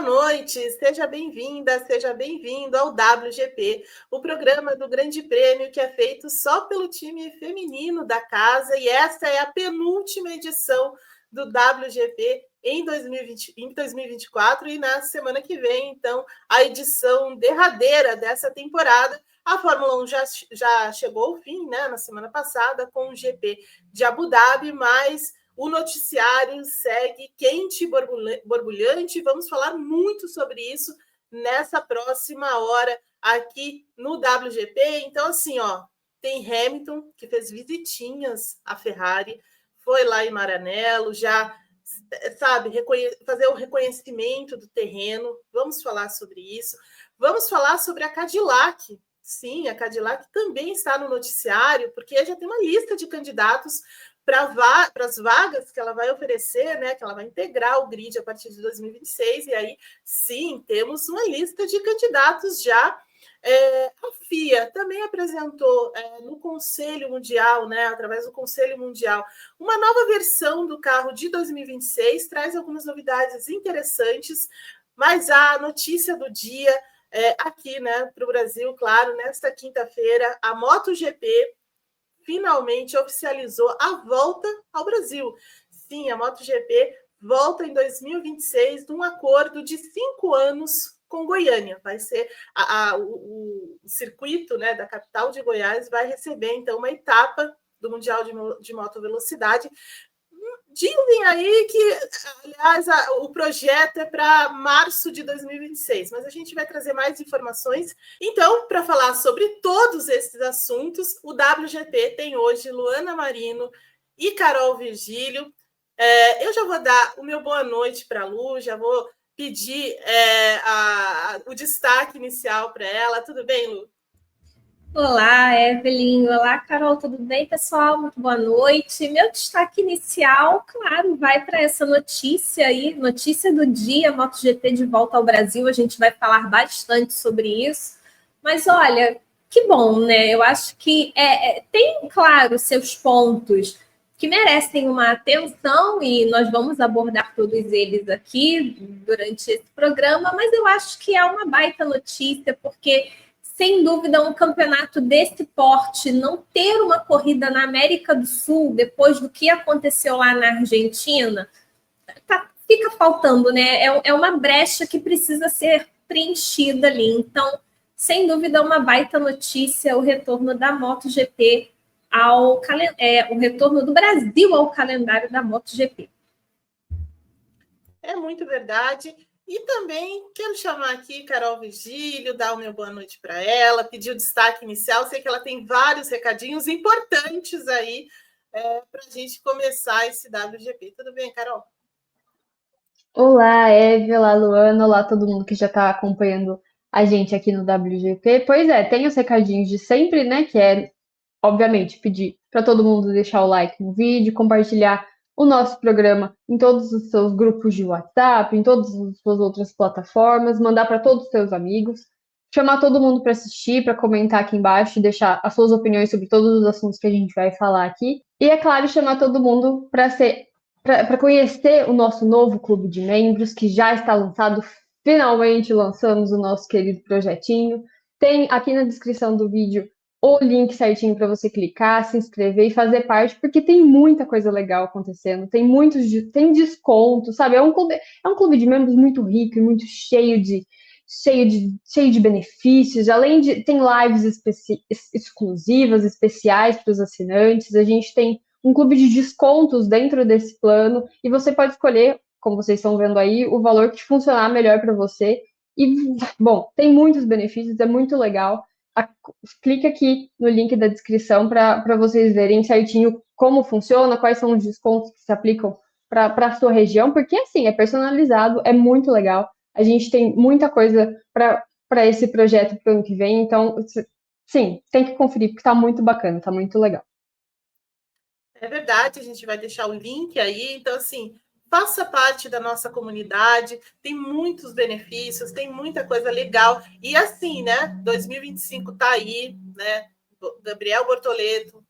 boa noite, seja bem-vinda, seja bem-vindo ao WGP, o programa do Grande Prêmio que é feito só pelo time feminino da casa, e esta é a penúltima edição do WGP em 2024, e na semana que vem, então, a edição derradeira dessa temporada. A Fórmula 1 já chegou ao fim, né, na semana passada, com o GP de Abu Dhabi, mas o noticiário segue quente e borbulhante. Vamos falar muito sobre isso nessa próxima hora aqui no WGP. Então, assim, tem Hamilton, que fez visitinhas à Ferrari, foi lá em Maranello, já, sabe, fazer o reconhecimento do terreno. Vamos falar sobre isso. Vamos falar sobre a Cadillac. Sim, a Cadillac também está no noticiário, porque já tem uma lista de candidatos para as vagas que ela vai oferecer, né? Que ela vai integrar o grid a partir de 2026, e aí sim, temos uma lista de candidatos já. A FIA também apresentou no Conselho Mundial, né, através do Conselho Mundial, uma nova versão do carro de 2026, traz algumas novidades interessantes, mas a notícia do dia aqui, né, para o Brasil, claro, nesta quinta-feira, a MotoGP finalmente oficializou a volta ao Brasil. Sim, a MotoGP volta em 2026 num acordo de 5 anos com Goiânia. Vai ser o circuito, né, da capital de Goiás vai receber, então, uma etapa do Mundial de Moto Velocidade. Dizem aí que, aliás, o projeto é para março de 2026, mas a gente vai trazer mais informações. Então, para falar sobre todos esses assuntos, o WGP tem hoje Luana Marino e Carol Virgílio. Eu já vou dar o meu boa noite para a Lu, já vou pedir o destaque inicial para ela. Tudo bem, Lu? Olá, Evelyn. Olá, Carol. Tudo bem, pessoal? Muito boa noite. Meu destaque inicial, claro, vai para essa notícia aí, notícia do dia, MotoGP de volta ao Brasil. A gente vai falar bastante sobre isso. Mas olha, que bom, né? Eu acho que tem, claro, seus pontos que merecem uma atenção e nós vamos abordar todos eles aqui durante esse programa, mas eu acho que é uma baita notícia, porque sem dúvida, um campeonato desse porte, não ter uma corrida na América do Sul, depois do que aconteceu lá na Argentina, fica faltando, né? É uma brecha que precisa ser preenchida ali. Então, sem dúvida, uma baita notícia, o retorno da MotoGP o retorno do Brasil ao calendário da MotoGP. É muito verdade. E também quero chamar aqui Carol Virgílio, dar o meu boa noite para ela, pedir o destaque inicial. Sei que ela tem vários recadinhos importantes aí para a gente começar esse WGP. Tudo bem, Carol? Olá, Eve, olá, Luana, olá todo mundo que já está acompanhando a gente aqui no WGP. Pois é, tem os recadinhos de sempre, né? Que é, obviamente, pedir para todo mundo deixar o like no vídeo, compartilhar o nosso programa em todos os seus grupos de WhatsApp, em todas as suas outras plataformas, mandar para todos os seus amigos, chamar todo mundo para assistir, para comentar aqui embaixo e deixar as suas opiniões sobre todos os assuntos que a gente vai falar aqui. E, é claro, chamar todo mundo para conhecer o nosso novo clube de membros, que já está lançado. Finalmente lançamos o nosso querido projetinho. Tem aqui na descrição do vídeo o link certinho para você clicar, se inscrever e fazer parte, porque tem muita coisa legal acontecendo, tem desconto, sabe? É um clube de membros muito rico e muito cheio de benefícios. Além de tem lives exclusivas, especiais para os assinantes. A gente tem um clube de descontos dentro desse plano e você pode escolher, como vocês estão vendo aí, o valor que funcionar melhor para você. E, bom, tem muitos benefícios, é muito legal. Clique aqui no link da descrição para vocês verem certinho como funciona, quais são os descontos que se aplicam para a sua região, porque assim, é personalizado, é muito legal. A gente tem muita coisa para esse projeto para o ano que vem, então, sim, tem que conferir, porque está muito bacana, está muito legal. É verdade, a gente vai deixar o link aí. Então, assim, faça parte da nossa comunidade, tem muitos benefícios, tem muita coisa legal. E assim, né? 2025 está aí, né? Gabriel Bortoleto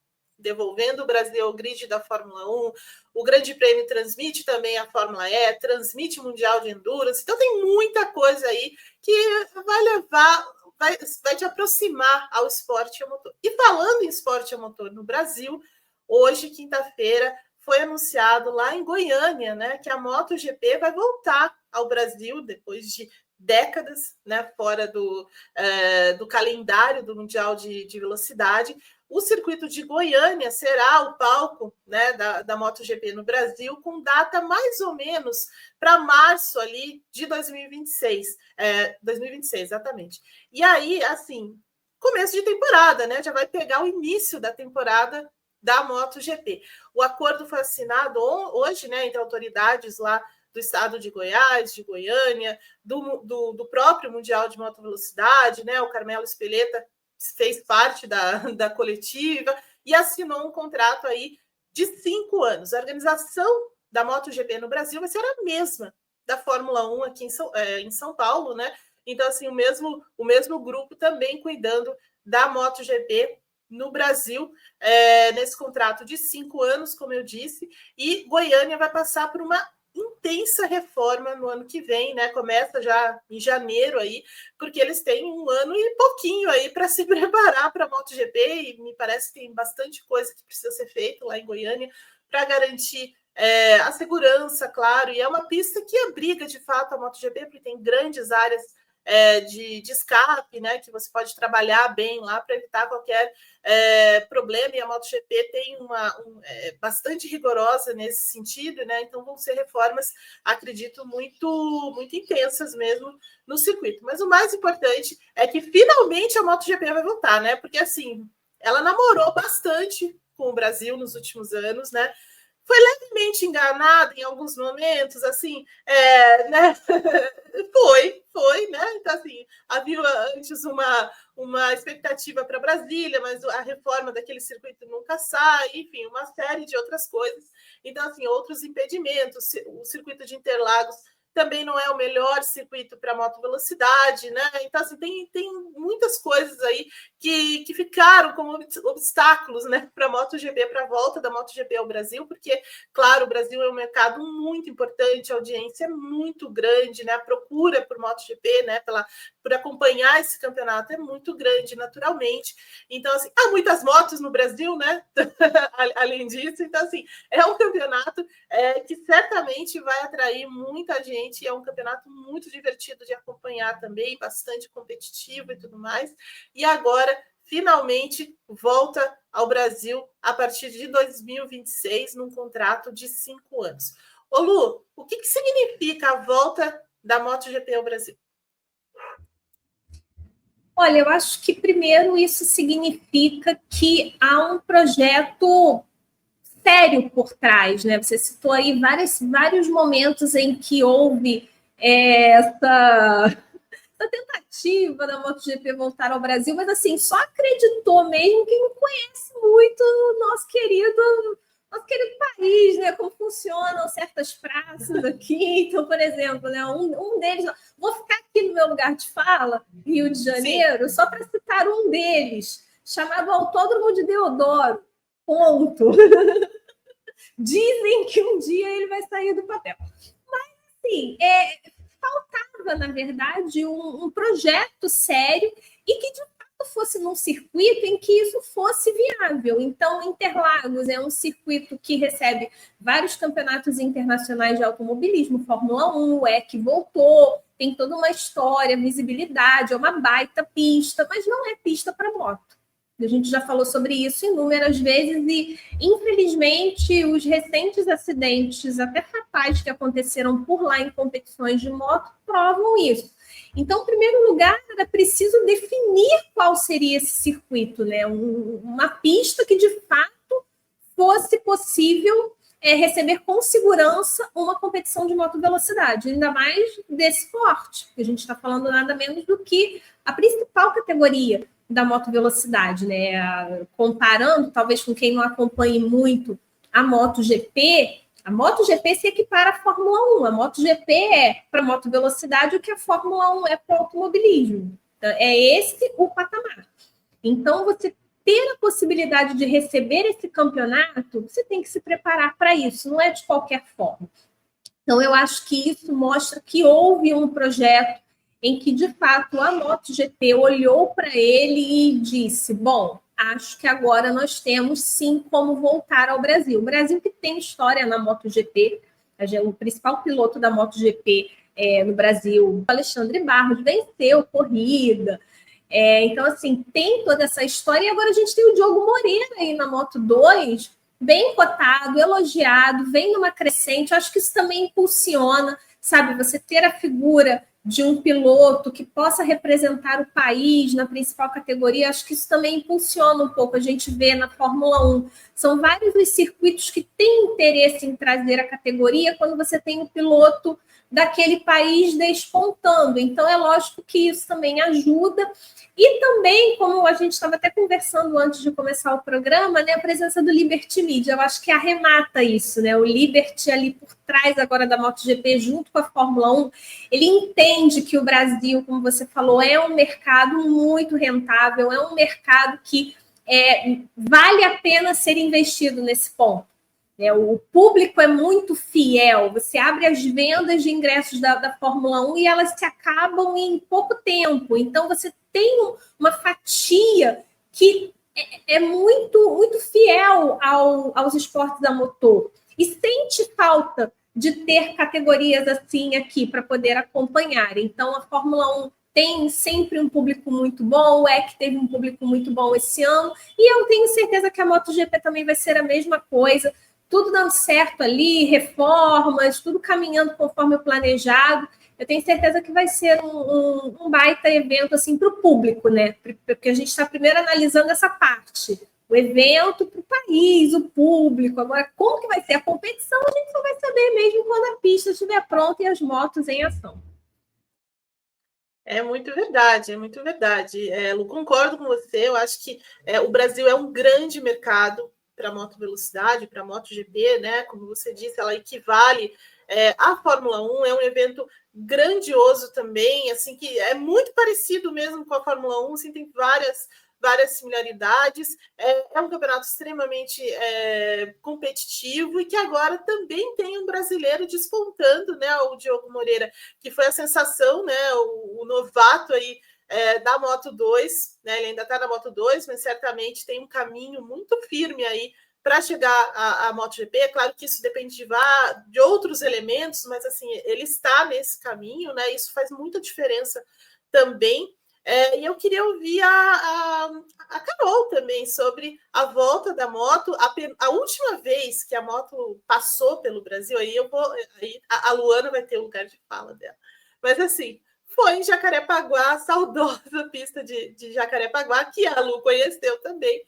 devolvendo o Brasil ao grid da Fórmula 1. O Grande Prêmio transmite também a Fórmula E, transmite o Mundial de Endurance. Então tem muita coisa aí que vai levar, vai te aproximar ao esporte a motor. E falando em esporte a motor no Brasil, hoje, quinta-feira, foi anunciado lá em Goiânia, né, que a MotoGP vai voltar ao Brasil depois de décadas, né, fora do calendário do Mundial de Velocidade. O circuito de Goiânia será o palco, né, da MotoGP no Brasil, com data mais ou menos para março ali de 2026. 2026, exatamente. E aí, assim, começo de temporada, né? Já vai pegar o início da temporada da MotoGP. O acordo foi assinado hoje, né, entre autoridades lá do estado de Goiás, de Goiânia, do próprio Mundial de Motovelocidade, né? O Carmelo Espeleta fez parte da coletiva e assinou um contrato aí de 5 anos. A organização da MotoGP no Brasil vai ser a mesma da Fórmula 1 aqui em São Paulo, né? Então, assim, o mesmo grupo também cuidando da MotoGP no Brasil, nesse contrato de 5 anos, como eu disse, e Goiânia vai passar por uma intensa reforma no ano que vem, né? Começa já em janeiro aí, porque eles têm 1 ano e pouquinho aí para se preparar para a MotoGP, e me parece que tem bastante coisa que precisa ser feita lá em Goiânia para garantir a segurança, claro, e é uma pista que abriga de fato a MotoGP, porque tem grandes áreas de escape, né, que você pode trabalhar bem lá para evitar qualquer problema, e a MotoGP tem bastante rigorosa nesse sentido, né? Então vão ser reformas, acredito, muito, muito intensas mesmo no circuito. Mas o mais importante é que finalmente a MotoGP vai voltar, né? Porque assim, ela namorou bastante com o Brasil nos últimos anos, né? Foi levemente enganada em alguns momentos, assim, né? Foi, né? Então, assim, havia antes uma expectativa para Brasília, mas a reforma daquele circuito nunca sai, enfim, uma série de outras coisas. Então, assim, outros impedimentos, o circuito de Interlagos também não é o melhor circuito para motovelocidade, né? Então, assim, tem muitas coisas aí que ficaram como obstáculos, né, para a MotoGP, para a volta da MotoGP ao Brasil, porque, claro, o Brasil é um mercado muito importante, a audiência é muito grande, né? A procura por MotoGP, né, por acompanhar esse campeonato é muito grande, naturalmente. Então, assim, há muitas motos no Brasil, né? Além disso, então, assim, é um campeonato que certamente vai atrair muita gente, é um campeonato muito divertido de acompanhar também, bastante competitivo e tudo mais. E agora, finalmente, volta ao Brasil a partir de 2026, num contrato de 5 anos. Ô Lu, o que significa a volta da MotoGP ao Brasil? Olha, eu acho que primeiro isso significa que há um projeto sério por trás, né? Você citou aí vários momentos em que houve essa tentativa da MotoGP voltar ao Brasil, mas assim, só acreditou mesmo quem não conhece muito o nosso querido país, né? Como funcionam certas praças aqui. Então, por exemplo, né, um deles, vou ficar aqui no meu lugar de fala, Rio de Janeiro, só para citar um deles, chamado Autódromo de Deodoro. Ponto. Dizem que um dia ele vai sair do papel. Mas, assim, faltava, na verdade, um projeto sério e que, de fato, fosse num circuito em que isso fosse viável. Então, Interlagos é um circuito que recebe vários campeonatos internacionais de automobilismo, Fórmula 1, o EC voltou, tem toda uma história, visibilidade, é uma baita pista, mas não é pista para moto. A gente já falou sobre isso inúmeras vezes e, infelizmente, os recentes acidentes, até fatais, que aconteceram por lá em competições de moto, provam isso. Então, em primeiro lugar, era preciso definir qual seria esse circuito, né? Uma pista que, de fato, fosse possível receber com segurança uma competição de motovelocidade, ainda mais desse porte, que a gente está falando nada menos do que a principal categoria da motovelocidade, né? Comparando, talvez com quem não acompanhe muito a MotoGP se equipara à Fórmula 1. A MotoGP é para motovelocidade o que a Fórmula 1 é para o automobilismo. Então, é esse o patamar. Então, você ter a possibilidade de receber esse campeonato, você tem que se preparar para isso, não é de qualquer forma. Então, eu acho que isso mostra que houve um projeto em que, de fato, a MotoGP olhou para ele e disse, bom, acho que agora nós temos, sim, como voltar ao Brasil. O Brasil que tem história na MotoGP, o principal piloto da MotoGP no Brasil, o Alexandre Barros, venceu corrida. Então, assim, tem toda essa história. E agora a gente tem o Diogo Moreira aí na Moto2, bem cotado, elogiado, vem numa crescente. Eu acho que isso também impulsiona, sabe? Você ter a figura de um piloto que possa representar o país na principal categoria, acho que isso também impulsiona um pouco. A gente vê na Fórmula 1, são vários os circuitos que têm interesse em trazer a categoria quando você tem um piloto daquele país despontando. Então, é lógico que isso também ajuda. E também, como a gente estava até conversando antes de começar o programa, né, a presença do Liberty Media, eu acho que arremata isso, né? O Liberty ali por trás agora da MotoGP, junto com a Fórmula 1, ele entende que o Brasil, como você falou, é um mercado muito rentável, é um mercado que vale a pena ser investido nesse ponto. O público é muito fiel. Você abre as vendas de ingressos da Fórmula 1 e elas se acabam em pouco tempo. Então, você tem uma fatia que é muito, muito fiel aos esportes a motor. E sente falta de ter categorias assim aqui para poder acompanhar. Então, a Fórmula 1 tem sempre um público muito bom, o EC teve um público muito bom esse ano, e eu tenho certeza que a MotoGP também vai ser a mesma coisa. Tudo dando certo ali, reformas, tudo caminhando conforme o planejado. Eu tenho certeza que vai ser um baita evento assim, para o público, né? Porque a gente está primeiro analisando essa parte. O evento para o país, o público. Agora, como que vai ser a competição, a gente só vai saber mesmo quando a pista estiver pronta e as motos em ação. É muito verdade, é muito verdade. Lu, concordo com você, eu acho que o Brasil é um grande mercado para a moto velocidade, para a MotoGP, né? Como você disse, ela equivale à Fórmula 1, é um evento grandioso também, assim, que é muito parecido mesmo com a Fórmula 1, assim, tem várias similaridades, é um campeonato extremamente competitivo e que agora também tem um brasileiro despontando, né? O Diogo Moreira, que foi a sensação, né? O novato aí da Moto2, né? Ele ainda está na Moto2, mas certamente tem um caminho muito firme aí para chegar à MotoGP. É claro que isso depende de outros elementos, mas assim, ele está nesse caminho, né? Isso faz muita diferença também. E eu queria ouvir a Carol também sobre a volta da moto. A última vez que a moto passou pelo Brasil, aí a Luana vai ter o lugar de fala dela. Mas assim, foi em Jacarepaguá, a saudosa pista de Jacarepaguá, que a Lu conheceu também,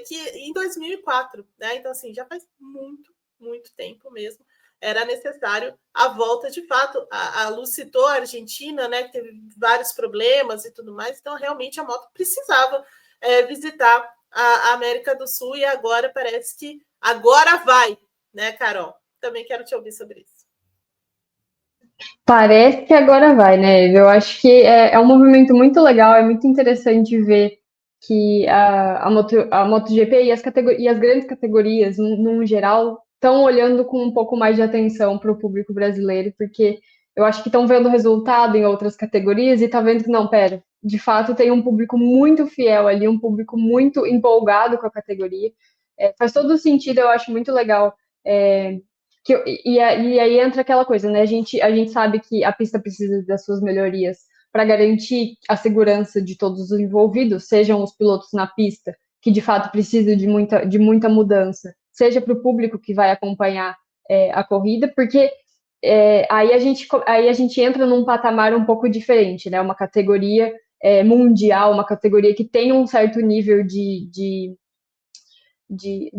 que em 2004, né? Então, assim, já faz muito, muito tempo mesmo. Era necessário a volta, de fato. A Lu citou a Argentina, né, que teve vários problemas e tudo mais, então realmente a moto precisava visitar a América do Sul e agora parece que agora vai, né, Carol? Também quero te ouvir sobre isso. Parece que agora vai, né? Eu acho que é um movimento muito legal, é muito interessante ver que a MotoGP e as grandes categorias, no geral, estão olhando com um pouco mais de atenção para o público brasileiro, porque eu acho que estão vendo o resultado em outras categorias e tá vendo que, não, pera, de fato tem um público muito fiel ali, um público muito empolgado com a categoria. Faz todo sentido, eu acho muito legal. E aí entra aquela coisa, né? A gente sabe que a pista precisa das suas melhorias para garantir a segurança de todos os envolvidos, sejam os pilotos na pista, que de fato precisam de muita mudança, seja para o público que vai acompanhar a corrida, porque aí a gente entra num patamar um pouco diferente, né? Uma categoria mundial, uma categoria que tem um certo nível de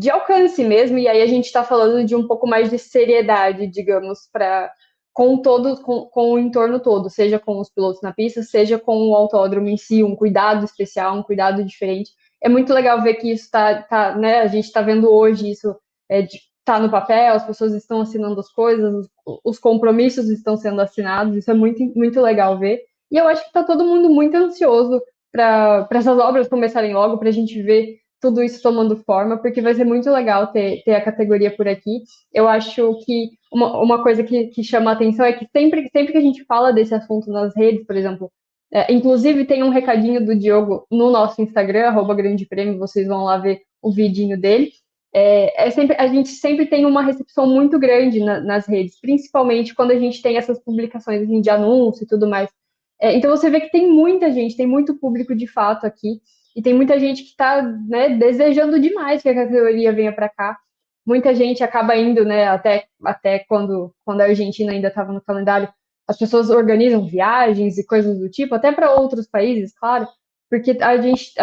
alcance mesmo, e aí a gente está falando de um pouco mais de seriedade, digamos, com o entorno todo, seja com os pilotos na pista, seja com o autódromo em si, um cuidado especial, um cuidado diferente. É muito legal ver que isso né, a gente está vendo hoje isso está no papel, as pessoas estão assinando as coisas, os compromissos estão sendo assinados, isso é muito, muito legal ver. E eu acho que está todo mundo muito ansioso para essas obras começarem logo, para a gente ver tudo isso tomando forma, porque vai ser muito legal ter a categoria por aqui. Eu acho que uma coisa que chama a atenção é que sempre que a gente fala desse assunto nas redes, por exemplo, inclusive tem um recadinho do Diogo no nosso Instagram, @grandeprêmio, vocês vão lá ver o vidinho dele. A gente sempre tem uma recepção muito grande nas redes, principalmente quando a gente tem essas publicações assim, de anúncio e tudo mais. Então você vê que tem muita gente, tem muito público de fato aqui, e tem muita gente que está, né, desejando demais que a categoria venha para cá. Muita gente acaba indo, né, até quando a Argentina ainda estava no calendário, as pessoas organizam viagens e coisas do tipo, até para outros países, claro, porque a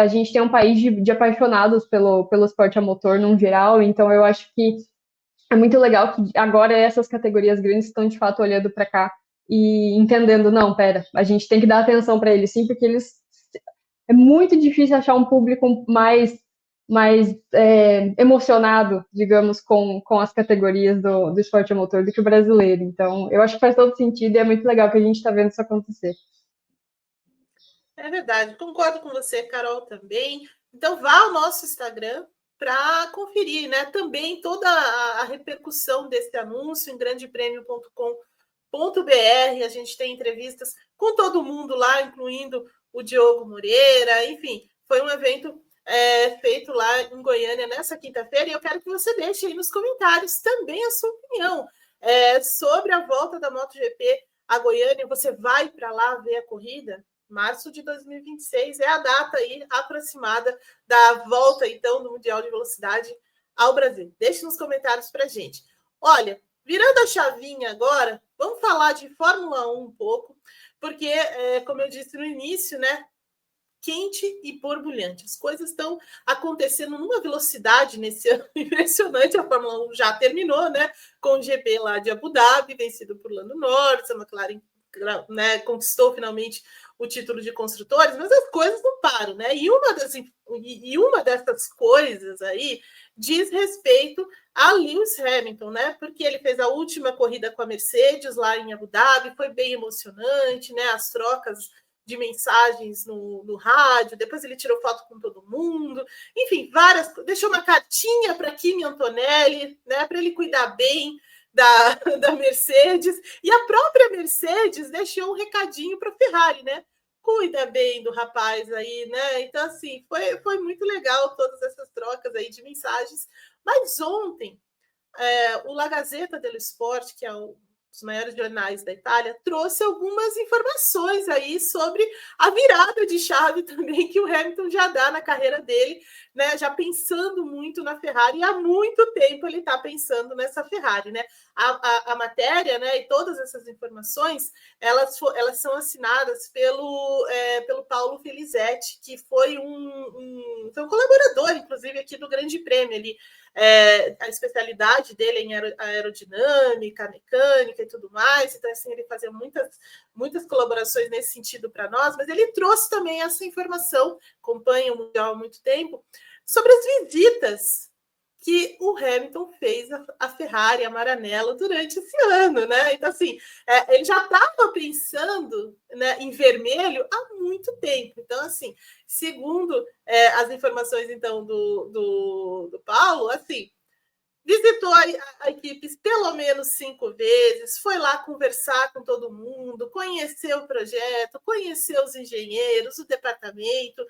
gente tem um país de apaixonados pelo esporte a motor num geral, então eu acho que é muito legal que agora essas categorias grandes estão de fato olhando para cá e entendendo, não, pera, a gente tem que dar atenção para eles sim, porque eles é muito difícil achar um público mais emocionado, digamos, com as categorias do esporte a motor do que o brasileiro. Então, eu acho que faz todo sentido e é muito legal que a gente está vendo isso acontecer. É verdade, concordo com você, Carol, também. Então, vá ao nosso Instagram para conferir, né? Também toda a repercussão desse anúncio em grandepremio.com.br. A gente tem entrevistas com todo mundo lá, incluindo o Diogo Moreira. Enfim, foi um evento feito lá em Goiânia nessa quinta-feira. E eu quero que você deixe aí nos comentários também a sua opinião sobre a volta da MotoGP a Goiânia. Você vai para lá ver a corrida? Março de 2026 é a data aí aproximada da volta, então, do Mundial de Velocidade ao Brasil. Deixe nos comentários para a gente. Olha, virando a chavinha agora, vamos falar de Fórmula 1 um pouco, porque, como eu disse no início, né, quente e borbulhante. As coisas estão acontecendo numa velocidade nesse ano impressionante. A Fórmula 1 já terminou, né, com o GP lá de Abu Dhabi, vencido por Lando Norris, a McLaren, né, conquistou finalmente o título de construtores, mas as coisas não param, né? E uma dessas coisas aí diz respeito a Lewis Hamilton, né? Porque ele fez a última corrida com a Mercedes lá em Abu Dhabi, foi bem emocionante, né? As trocas de mensagens no rádio, depois ele tirou foto com todo mundo, enfim, deixou uma cartinha para Kimi Antonelli, né? Para ele cuidar bem da Mercedes, e a própria Mercedes deixou um recadinho para a Ferrari, né? Cuida bem do rapaz aí, né? Então, assim, foi muito legal todas essas trocas aí de mensagens. Mas ontem, o La Gazzetta dello Sport, que é um dos maiores jornais da Itália, trouxe algumas informações aí sobre a virada de chave também que o Hamilton já dá na carreira dele, né? Já pensando muito na Ferrari, e há muito tempo ele está pensando nessa Ferrari, né? A matéria, né, e todas essas informações, elas são assinadas pelo Paulo Felizetti, que foi um colaborador, inclusive, aqui do Grande Prêmio. A especialidade dele é em aerodinâmica, mecânica e tudo mais, então assim, ele fazia muitas colaborações nesse sentido para nós, mas ele trouxe também essa informação, acompanha o Mundial há muito tempo, sobre as visitas que o Hamilton fez a Ferrari, a Maranello, durante esse ano, né? Então, assim, ele já estava pensando, né, em vermelho há muito tempo. Então, assim, segundo as informações, então, do Paulo, assim, visitou a equipe pelo menos 5 vezes, foi lá conversar com todo mundo, conheceu o projeto, conheceu os engenheiros, o departamento,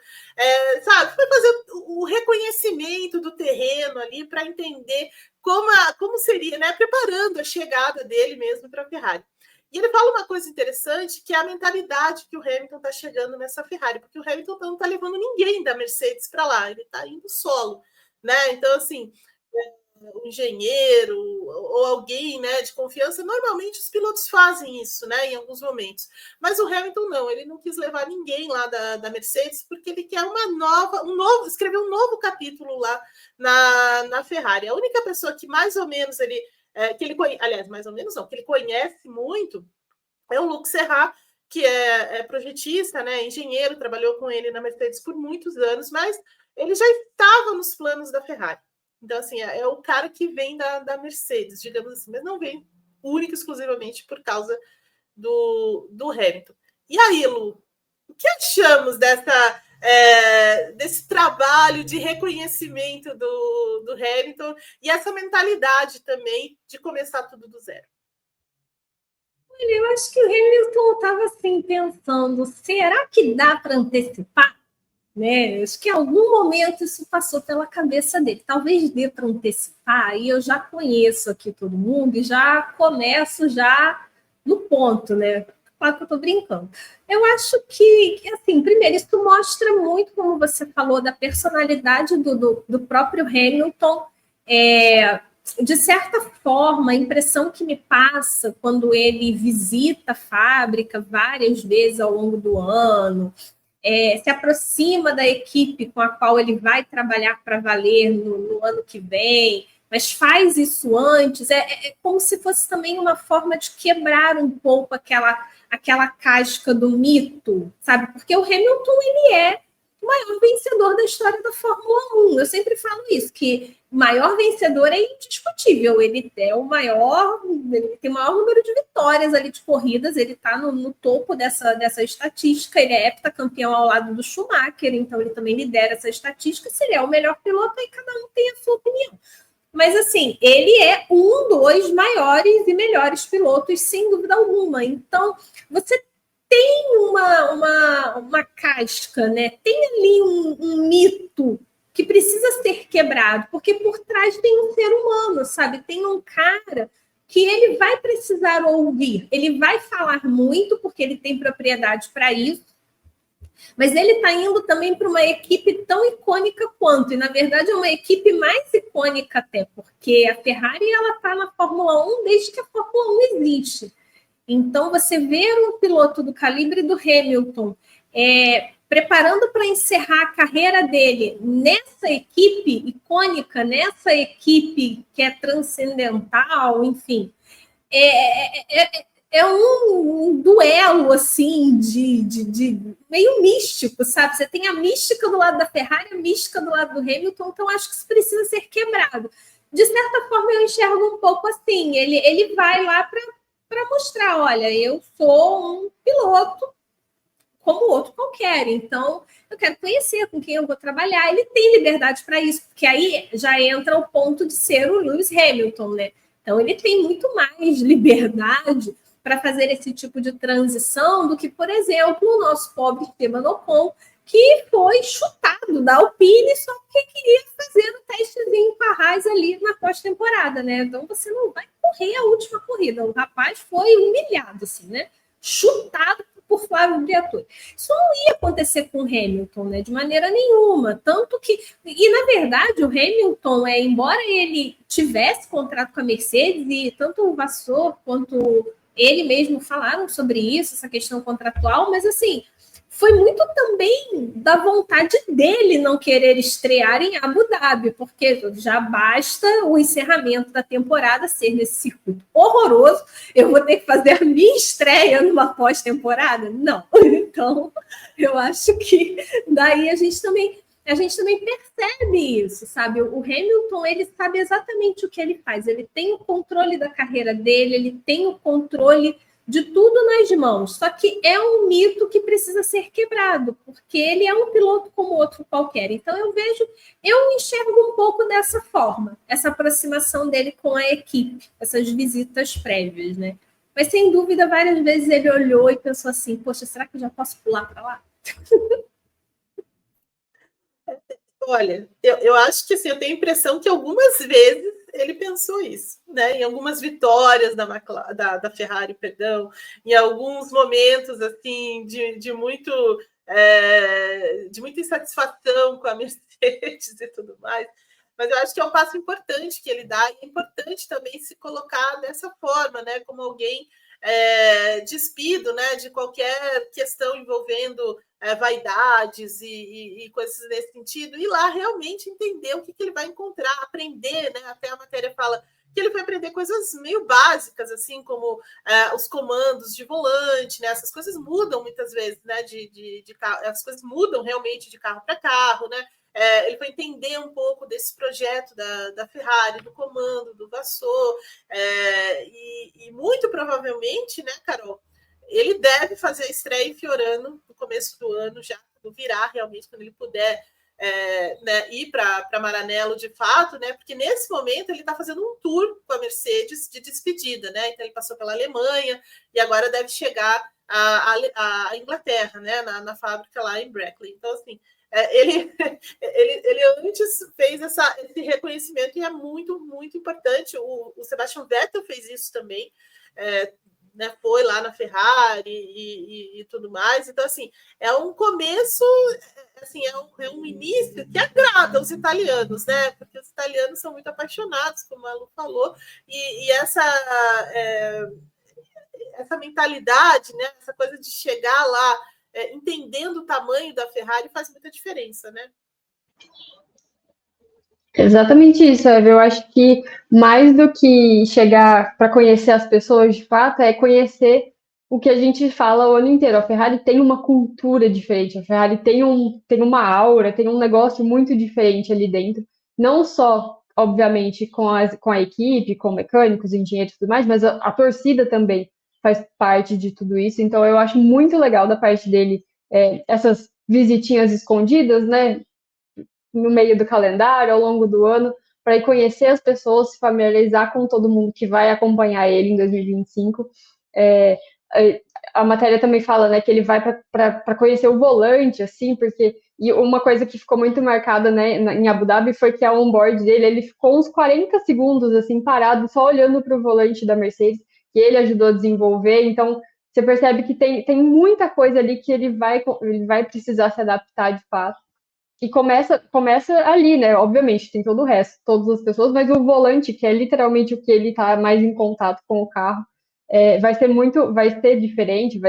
sabe? Foi fazer o reconhecimento do terreno ali para entender como seria, né? Preparando a chegada dele mesmo para a Ferrari. E ele fala uma coisa interessante, que é a mentalidade que o Hamilton está chegando nessa Ferrari, porque o Hamilton não está levando ninguém da Mercedes para lá, ele está indo solo, né? Então, assim, um engenheiro ou alguém, né, de confiança, normalmente os pilotos fazem isso, né, em alguns momentos. Mas o Hamilton não, ele não quis levar ninguém lá da Mercedes, porque ele quer escrever um novo capítulo lá na Ferrari. A única pessoa que mais ou menos mais ou menos não, que ele conhece muito é o Luc Serra, que é projetista, né, engenheiro, trabalhou com ele na Mercedes por muitos anos, mas ele já estava nos planos da Ferrari. Então, assim, é o cara que vem da Mercedes, digamos assim, mas não vem única e exclusivamente por causa do Hamilton. E aí, Lu, o que achamos desse trabalho de reconhecimento do Hamilton e essa mentalidade também de começar tudo do zero? Olha, eu acho que o Hamilton estava assim pensando, será que dá para antecipar? Né? Acho que em algum momento isso passou pela cabeça dele. Talvez dê para antecipar, e eu já conheço aqui todo mundo e já começo já no ponto, né? Claro que eu estou brincando. Eu acho que, assim, primeiro, isso mostra muito, como você falou, da personalidade do próprio Hamilton. De certa forma, a impressão que me passa quando ele visita a fábrica várias vezes ao longo do ano, se aproxima da equipe com a qual ele vai trabalhar para valer no ano que vem, mas faz isso antes, é como se fosse também uma forma de quebrar um pouco aquela casca do mito, sabe? Porque o Hamilton, ele é o maior vencedor da história da Fórmula 1. Eu sempre falo isso, que o maior vencedor é indiscutível. Ele é o maior, ele tem o maior número de vitórias ali de corridas, ele está no topo dessa estatística, ele é heptacampeão ao lado do Schumacher, então ele também lidera essa estatística. Se ele é o melhor piloto, aí cada um tem a sua opinião. Mas, assim, ele é um dos maiores e melhores pilotos, sem dúvida alguma. Então, você tem uma casca, né? Tem ali um mito que precisa ser quebrado, porque por trás tem um ser humano, sabe? Tem um cara que ele vai precisar ouvir, ele vai falar muito, porque ele tem propriedade para isso, mas ele está indo também para uma equipe tão icônica quanto, e na verdade é uma equipe mais icônica até, porque a Ferrari ela está na Fórmula 1 desde que a Fórmula 1 existe. Então, você vê um piloto do calibre do Hamilton preparando para encerrar a carreira dele nessa equipe icônica, nessa equipe que é transcendental, enfim, é um duelo assim de meio místico, sabe? Você tem a mística do lado da Ferrari, a mística do lado do Hamilton, então acho que isso precisa ser quebrado. De certa forma, eu enxergo um pouco assim, ele vai lá para mostrar, olha, eu sou um piloto como outro qualquer, então eu quero conhecer com quem eu vou trabalhar. Ele tem liberdade para isso, porque aí já entra o ponto de ser o Lewis Hamilton, né? Então ele tem muito mais liberdade para fazer esse tipo de transição do que, por exemplo, o nosso pobre Esteban Ocon, que foi chutado da Alpine só porque queria fazer o testezinho com a Haas ali na pós-temporada, né? Então você não vai correr a última corrida. O rapaz foi humilhado, assim, né? Chutado por Flávio Briatore. Isso não ia acontecer com o Hamilton, né? De maneira nenhuma. Tanto que... E, na verdade, o Hamilton, embora ele tivesse contrato com a Mercedes, e tanto o Vasseur quanto ele mesmo falaram sobre isso, essa questão contratual, mas, assim, foi muito também da vontade dele não querer estrear em Abu Dhabi, porque já basta o encerramento da temporada ser nesse circuito horroroso. Eu vou ter que fazer a minha estreia numa pós-temporada? Não. Então, eu acho que daí a gente também percebe isso, sabe? O Hamilton, ele sabe exatamente o que ele faz. Ele tem o controle da carreira dele, ele tem o controle de tudo nas mãos, só que é um mito que precisa ser quebrado, porque ele é um piloto como outro qualquer. Então eu enxergo um pouco dessa forma, essa aproximação dele com a equipe, essas visitas prévias, né? Mas sem dúvida, várias vezes ele olhou e pensou assim, poxa, será que eu já posso pular para lá? Olha, eu acho que assim, eu tenho a impressão que algumas vezes ele pensou isso, né? Em algumas vitórias da Ferrari, perdão, em alguns momentos assim de muita insatisfação com a Mercedes e tudo mais. Mas eu acho que é um passo importante que ele dá, e é importante também se colocar dessa forma, né? Como alguém despido, né? De qualquer questão envolvendo vaidades e coisas nesse sentido, e lá realmente entender o que ele vai encontrar, aprender, né? Até a matéria fala que ele vai aprender coisas meio básicas, assim como os comandos de volante, né? Essas coisas mudam muitas vezes, né? De carro, as coisas mudam realmente de carro para carro, né? Ele vai entender um pouco desse projeto da Ferrari, do comando, do Vasseur, e muito provavelmente, né, Carol, ele deve fazer a estreia em Fiorano no começo do ano, já quando virar realmente, quando ele puder né, ir para Maranello de fato, né? Porque nesse momento ele está fazendo um tour com a Mercedes de despedida, né? Então ele passou pela Alemanha e agora deve chegar à Inglaterra, né? Na fábrica lá em Brackley. Então, assim, ele antes fez esse reconhecimento e é muito, muito importante. O Sebastian Vettel fez isso também, né, foi lá na Ferrari e tudo mais. Então, assim, é um começo, assim, é um início que agrada os italianos, né? Porque os italianos são muito apaixonados, como a Lu falou, e essa mentalidade, né? Essa coisa de chegar lá entendendo o tamanho da Ferrari faz muita diferença, né? Exatamente isso, Eva. Eu acho que mais do que chegar para conhecer as pessoas de fato, é conhecer o que a gente fala o ano inteiro. A Ferrari tem uma cultura diferente, a Ferrari tem uma aura, tem um negócio muito diferente ali dentro. Não só, obviamente, com a equipe, com mecânicos, engenheiros e tudo mais, mas a torcida também faz parte de tudo isso. Então, eu acho muito legal da parte dele essas visitinhas escondidas, né? No meio do calendário, ao longo do ano, para ir conhecer as pessoas, se familiarizar com todo mundo que vai acompanhar ele em 2025. A matéria também fala, né, que ele vai para conhecer o volante, assim, porque e uma coisa que ficou muito marcada, né, em Abu Dhabi foi que a onboard dele, ele ficou uns 40 segundos assim parado, só olhando para o volante da Mercedes, que ele ajudou a desenvolver. Então você percebe que tem muita coisa ali que ele vai precisar se adaptar de fato. E começa ali, né? Obviamente, tem todo o resto, todas as pessoas, mas o volante, que é literalmente o que ele está mais em contato com o carro, vai ser diferente,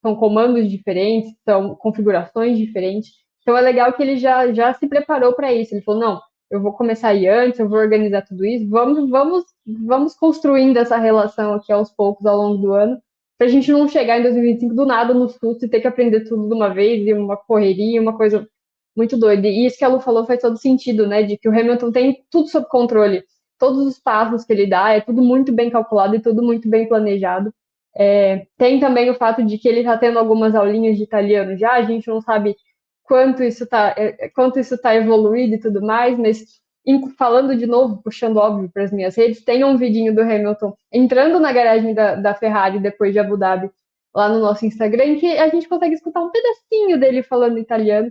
são comandos diferentes, são configurações diferentes. Então é legal que ele já se preparou para isso. Ele falou, não, eu vou começar aí antes, eu vou organizar tudo isso, vamos construindo essa relação aqui aos poucos ao longo do ano, para a gente não chegar em 2025 do nada no susto e ter que aprender tudo de uma vez, e uma correria, uma coisa muito doido. E isso que a Lu falou faz todo sentido, né? De que o Hamilton tem tudo sob controle. Todos os passos que ele dá, é tudo muito bem calculado e tudo muito bem planejado. Tem também o fato de que ele está tendo algumas aulinhas de italiano já, a gente não sabe quanto isso tá evoluído e tudo mais, mas falando de novo, puxando óbvio para as minhas redes, tem um vidinho do Hamilton entrando na garagem da Ferrari depois de Abu Dhabi, lá no nosso Instagram, em que a gente consegue escutar um pedacinho dele falando italiano.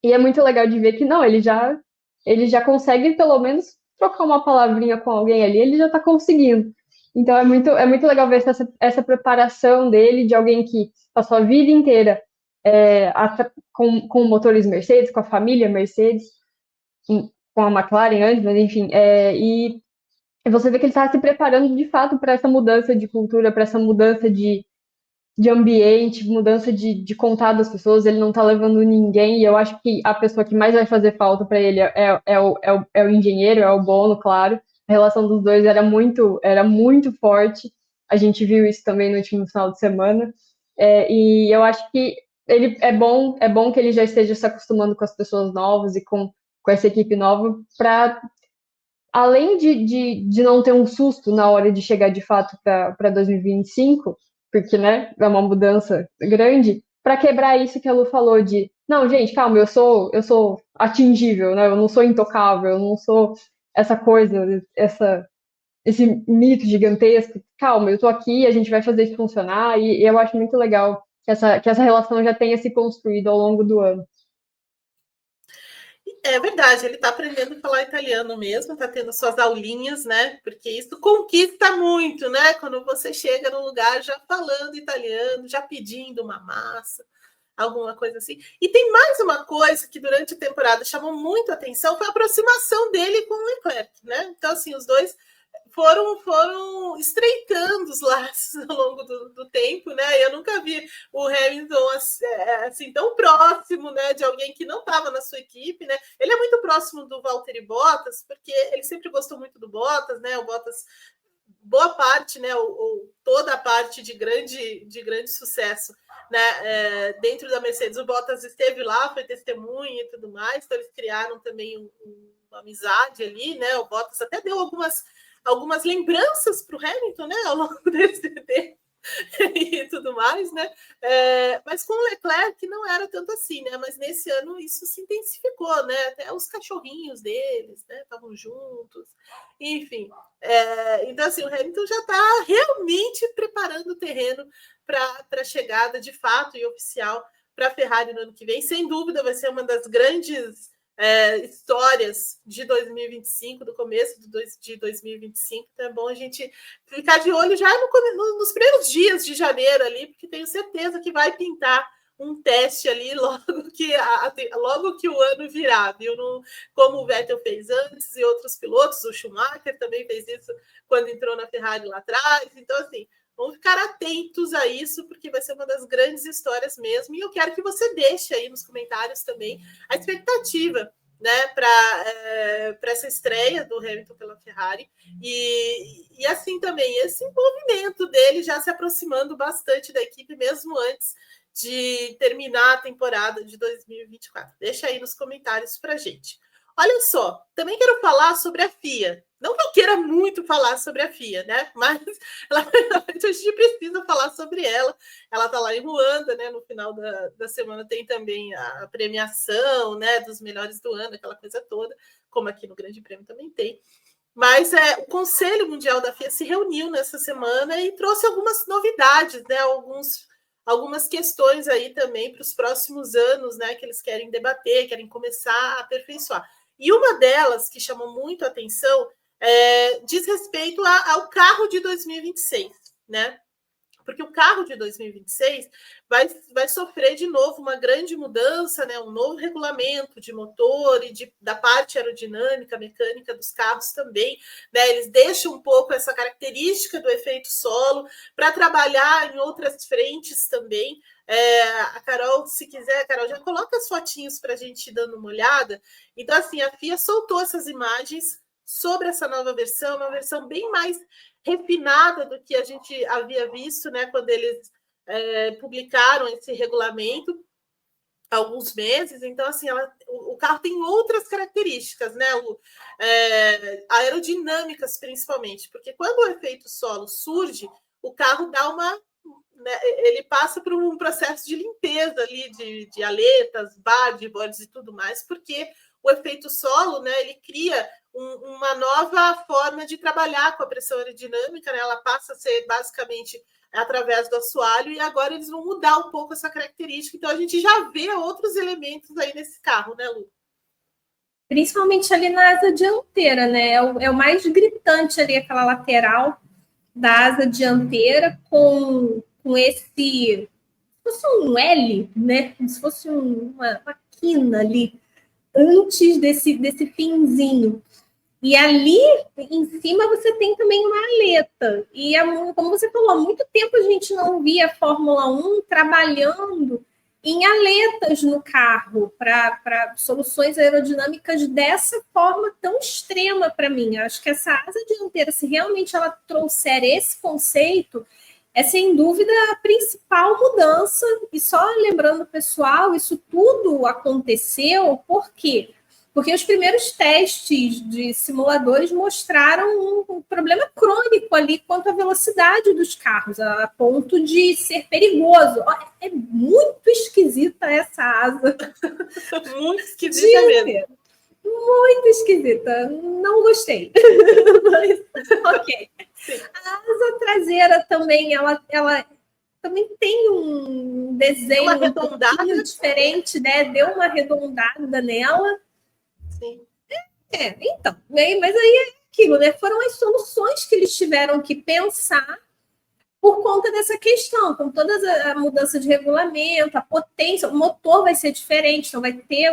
E é muito legal de ver que não, ele já consegue pelo menos trocar uma palavrinha com alguém ali, ele já está conseguindo. Então é muito legal ver essa preparação dele, de alguém que passou a vida inteira com motores Mercedes, com a família Mercedes, com a McLaren antes, mas enfim, e você vê que ele está se preparando de fato para essa mudança de cultura, para essa mudança de ambiente, mudança de contato das pessoas, ele não tá levando ninguém, e eu acho que a pessoa que mais vai fazer falta para ele é o engenheiro, é o Bono, claro. A relação dos dois era muito forte, a gente viu isso também no último final de semana, e eu acho que ele é bom que ele já esteja se acostumando com as pessoas novas e com essa equipe nova, para além de não ter um susto na hora de chegar de fato para 2025, porque, né, é uma mudança grande, para quebrar isso que a Lu falou de, não, gente, calma, eu sou atingível, né, eu não sou intocável, eu não sou essa coisa, esse mito gigantesco, calma, eu tô aqui, a gente vai fazer isso funcionar, e eu acho muito legal que essa relação já tenha se construído ao longo do ano. É verdade, ele está aprendendo a falar italiano mesmo, está tendo suas aulinhas, né? Porque isso conquista muito, né? Quando você chega no lugar já falando italiano, já pedindo uma massa, alguma coisa assim. E tem mais uma coisa que durante a temporada chamou muito a atenção, foi a aproximação dele com o Leclerc, né? Então, assim, os dois foram estreitando os laços ao longo do tempo, né? Eu nunca vi o Hamilton assim tão próximo, né, de alguém que não estava na sua equipe, né? Ele é muito próximo do Valtteri Bottas, porque ele sempre gostou muito do Bottas, né? O Bottas, boa parte, né, ou toda a parte de grande sucesso, né, dentro da Mercedes, o Bottas esteve lá, foi testemunha e tudo mais, então eles criaram também uma amizade ali, né? O Bottas até deu algumas lembranças para o Hamilton, né, ao longo desse tempo. e tudo mais, né? Mas com o Leclerc não era tanto assim, né? Mas nesse ano isso se intensificou, né? Até os cachorrinhos deles, né? Estavam juntos, enfim. Então, assim, o Hamilton já está realmente preparando o terreno para a chegada de fato e oficial para a Ferrari no ano que vem. Sem dúvida, vai ser uma das grandes histórias de 2025, do começo de 2025. Então é bom a gente ficar de olho já nos primeiros dias de janeiro ali, porque tenho certeza que vai pintar um teste ali logo que o ano virar, viu? Como o Vettel fez antes e outros pilotos, o Schumacher também fez isso quando entrou na Ferrari lá atrás. Então, assim, vamos ficar atentos a isso, porque vai ser uma das grandes histórias mesmo. E eu quero que você deixe aí nos comentários também a expectativa, né, para essa estreia do Hamilton pela Ferrari. E assim também, esse envolvimento dele já se aproximando bastante da equipe, mesmo antes de terminar a temporada de 2024. Deixa aí nos comentários para a gente. Olha só, também quero falar sobre a FIA. Não que eu queira muito falar sobre a FIA, né? Mas a gente precisa falar sobre ela. Ela está lá em Ruanda, né? No final da semana tem também a premiação, né? Dos melhores do ano, aquela coisa toda, como aqui no Grande Prêmio também tem. Mas o Conselho Mundial da FIA se reuniu nessa semana e trouxe algumas novidades, né? Algumas questões aí também para os próximos anos, né? Que eles querem debater, querem começar a aperfeiçoar. E uma delas que chamou muito a atenção diz respeito ao carro de 2026, né? Porque o carro de 2026 vai sofrer de novo uma grande mudança, né? Um novo regulamento de motor e da parte aerodinâmica, mecânica dos carros também, né? Eles deixam um pouco essa característica do efeito solo para trabalhar em outras frentes também. A Carol, se quiser, Carol, já coloca as fotinhos para a gente ir dando uma olhada. Então, assim, a FIA soltou essas imagens sobre essa nova versão, uma versão bem mais refinada do que a gente havia visto, né, quando eles publicaram esse regulamento há alguns meses. Então, assim, o carro tem outras características, né, aerodinâmicas principalmente, porque quando o efeito solo surge, o carro dá ele passa por um processo de limpeza ali de aletas, bodyboards e tudo mais, porque o efeito solo, né, ele cria uma nova forma de trabalhar com a pressão aerodinâmica, né? Ela passa a ser basicamente através do assoalho, e agora eles vão mudar um pouco essa característica. Então a gente já vê outros elementos aí nesse carro, né, Lu? Principalmente ali na asa dianteira, né? É o mais gritante ali, aquela lateral da asa dianteira com esse... Como se fosse um L, né? Como se fosse uma quina ali, antes desse finzinho. E ali em cima você tem também uma aleta. E como você falou, há muito tempo a gente não via a Fórmula 1 trabalhando em aletas no carro para soluções aerodinâmicas dessa forma tão extrema para mim. Acho que essa asa dianteira, se realmente ela trouxer esse conceito, é sem dúvida a principal mudança. E só lembrando, pessoal, isso tudo aconteceu por quê? Porque os primeiros testes de simuladores mostraram um problema crônico ali quanto à velocidade dos carros, a ponto de ser perigoso. É muito esquisita essa asa. Muito esquisita mesmo. Muito esquisita. Não gostei. Mas, ok. A asa traseira também, ela também tem um desenho um pouquinho diferente, né? Deu uma arredondada nela. Sim. Então, mas aí é aquilo, né? Foram as soluções que eles tiveram que pensar por conta dessa questão, com toda a mudança de regulamento, a potência, o motor vai ser diferente, então vai ter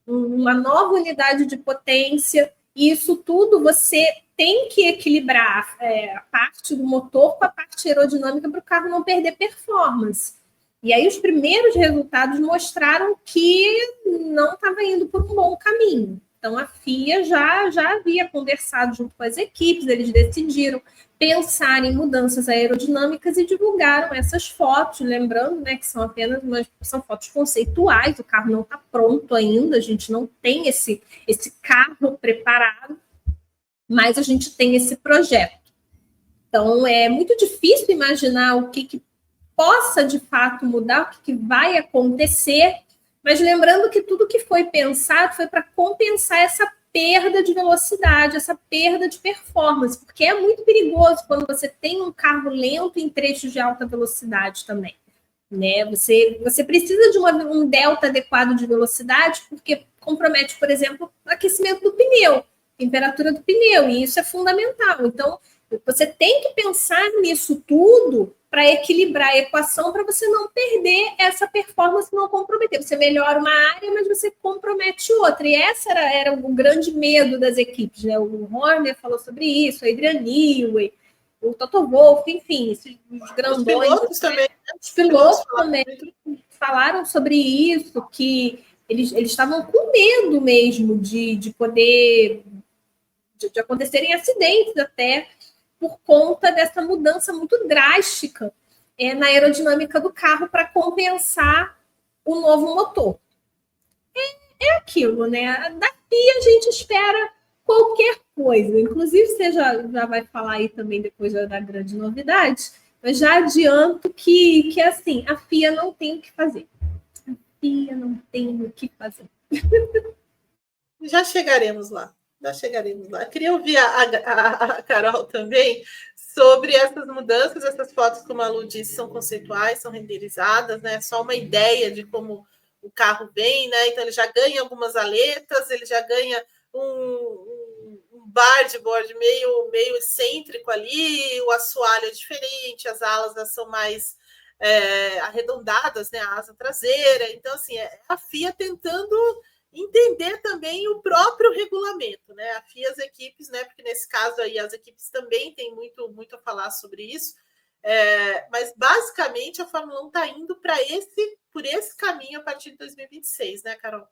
uma nova unidade de potência, e isso tudo você tem que equilibrar a parte do motor com a parte aerodinâmica para o carro não perder performance. E aí os primeiros resultados mostraram que não estava indo por um bom caminho. Então a FIA já havia conversado junto com as equipes, eles decidiram pensar em mudanças aerodinâmicas e divulgaram essas fotos, lembrando, né, que são apenas são fotos conceituais, o carro não está pronto ainda, a gente não tem esse carro preparado, mas a gente tem esse projeto. Então, é muito difícil imaginar o que possa, de fato, mudar, o que vai acontecer, mas lembrando que tudo que foi pensado foi para compensar essa perda de velocidade, essa perda de performance, porque é muito perigoso quando você tem um carro lento em trechos de alta velocidade também. Né? Você precisa de um delta adequado de velocidade, porque compromete, por exemplo, o aquecimento do pneu, temperatura do pneu, e isso é fundamental. Então, você tem que pensar nisso tudo para equilibrar a equação, para você não perder essa performance, não comprometer. Você melhora uma área, mas você compromete outra. E esse era o grande medo das equipes. Né? O Horner falou sobre isso, a Adrian Newey, o Toto Wolff, enfim, os grandões. Os pilotos também. Os pilotos também falaram sobre isso, que eles estavam com medo mesmo de poder... de acontecerem acidentes até, por conta dessa mudança muito drástica na aerodinâmica do carro para compensar o novo motor. É aquilo, né? Da FIA a gente espera qualquer coisa. Inclusive, você já vai falar aí também depois da grande novidade, mas já adianto que assim, a FIA não tem o que fazer. A FIA não tem o que fazer. Já chegaremos lá. Eu queria ouvir a Carol também sobre essas mudanças. Essas fotos, como a Lu disse, são conceituais, são renderizadas, né? Só uma ideia de como o carro vem, né? Então ele já ganha algumas aletas, ele já ganha um board meio excêntrico ali, o assoalho é diferente, as alas são mais arredondadas, né? A asa traseira. Então, assim, a FIA tentando entender também o próprio regulamento, né? A FIA, as equipes, né? Porque nesse caso aí as equipes também têm muito a falar sobre isso. Mas basicamente a Fórmula 1 está indo por esse caminho a partir de 2026, né, Carol?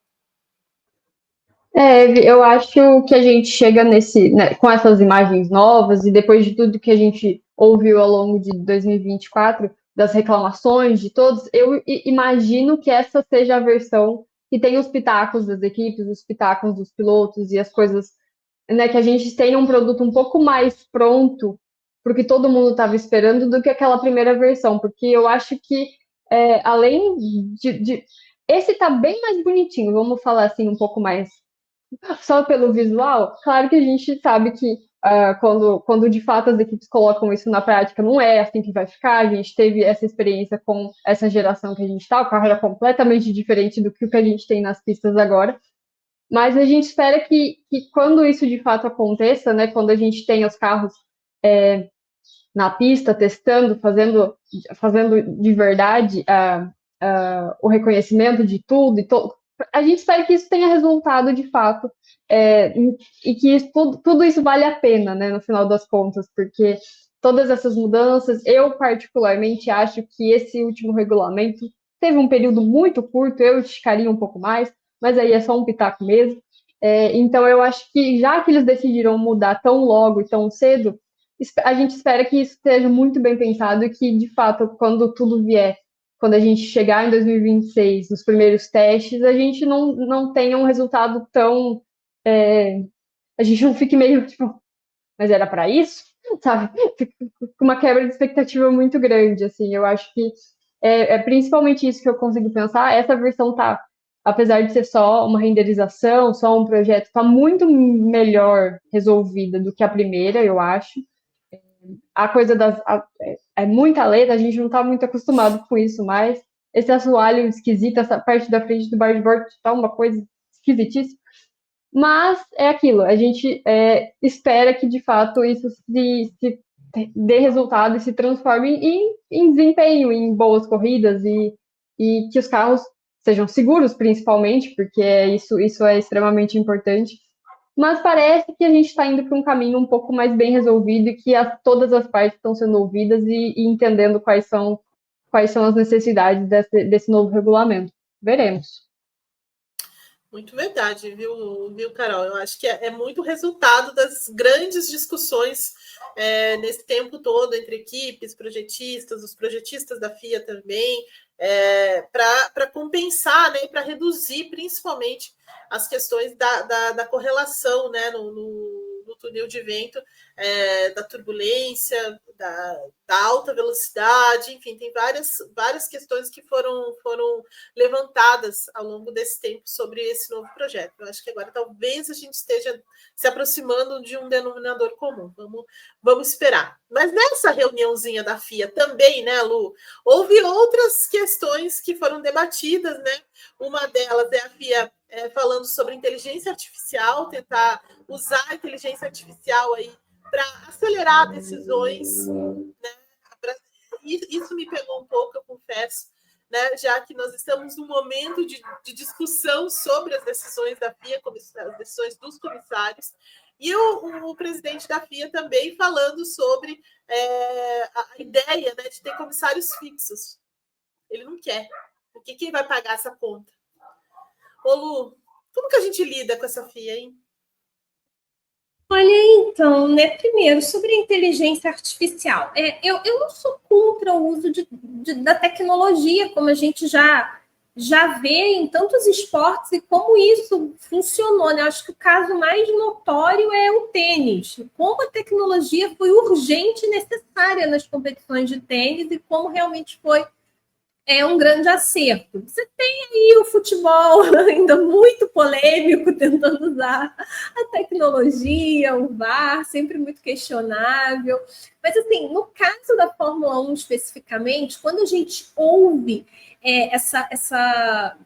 Eu acho que a gente chega né, com essas imagens novas e depois de tudo que a gente ouviu ao longo de 2024, das reclamações de todos, eu imagino que essa seja a versão que tem os pitacos das equipes, os pitacos dos pilotos e as coisas, né, que a gente tenha um produto um pouco mais pronto porque todo mundo estava esperando do que aquela primeira versão, porque eu acho que além esse tá bem mais bonitinho, vamos falar assim um pouco mais só pelo visual. Claro que a gente sabe que quando de fato as equipes colocam isso na prática, não é assim que vai ficar. A gente teve essa experiência com essa geração que a gente está, o carro era completamente diferente do que o que a gente tem nas pistas agora. Mas a gente espera que quando isso de fato aconteça, né, quando a gente tem os carros na pista, testando, fazendo de verdade o reconhecimento de tudo, a gente espera que isso tenha resultado de fato e que tudo isso vale a pena, né, no final das contas, porque todas essas mudanças, eu particularmente acho que esse último regulamento teve um período muito curto, eu esticaria um pouco mais, mas aí é só um pitaco mesmo. Então eu acho que já que eles decidiram mudar tão logo e tão cedo, a gente espera que isso esteja muito bem pensado e que, de fato, quando tudo vier, quando a gente chegar em 2026, nos primeiros testes, a gente não tenha um resultado tão... a gente não fique meio, tipo, mas era para isso? Sabe? Com uma quebra de expectativa muito grande, assim. Eu acho que é principalmente isso que eu consigo pensar. Essa versão tá, apesar de ser só uma renderização, só um projeto, tá muito melhor resolvida do que a primeira, eu acho. A coisa é muita letra, a gente não está muito acostumado com isso, mas esse assoalho esquisito, essa parte da frente do board está uma coisa esquisitíssima. Mas é aquilo, a gente espera que de fato isso se dê resultado e se transforme em desempenho, em boas corridas e que os carros sejam seguros, principalmente, porque isso é extremamente importante. Mas parece que a gente está indo para um caminho um pouco mais bem resolvido e que todas as partes estão sendo ouvidas e entendendo quais são as necessidades desse novo regulamento. Veremos. Muito verdade, viu, Carol? Eu acho que é muito resultado das grandes discussões nesse tempo todo entre equipes, projetistas, os projetistas da FIA também, para compensar, né, para reduzir principalmente as questões da correlação, né, do túnel de vento, da turbulência, da alta velocidade, enfim, tem várias questões que foram levantadas ao longo desse tempo sobre esse novo projeto. Eu acho que agora talvez a gente esteja se aproximando de um denominador comum. Vamos esperar. Mas nessa reuniãozinha da FIA também, né, Lu, houve outras questões que foram debatidas, né? Uma delas é a FIA falando sobre inteligência artificial, tentar usar a inteligência artificial aí para acelerar decisões, né? Isso me pegou um pouco, eu confesso, né? Já que nós estamos num momento de discussão sobre as decisões da FIA, as decisões dos comissários, e o presidente da FIA também falando sobre a ideia, né, de ter comissários fixos. Ele não quer, porque quem vai pagar essa conta? Ô Lu, como que a gente lida com essa FIA, hein? Olha, então, né, primeiro, sobre a inteligência artificial. Eu não sou contra o uso da tecnologia, como a gente já vê em tantos esportes e como isso funcionou, né? Eu acho que o caso mais notório é o tênis. Como a tecnologia foi urgente e necessária nas competições de tênis e como realmente foi um grande acerto. Você tem aí o futebol ainda muito polêmico, tentando usar a tecnologia, o VAR, sempre muito questionável. Mas, assim, no caso da Fórmula 1 especificamente, quando a gente ouve essa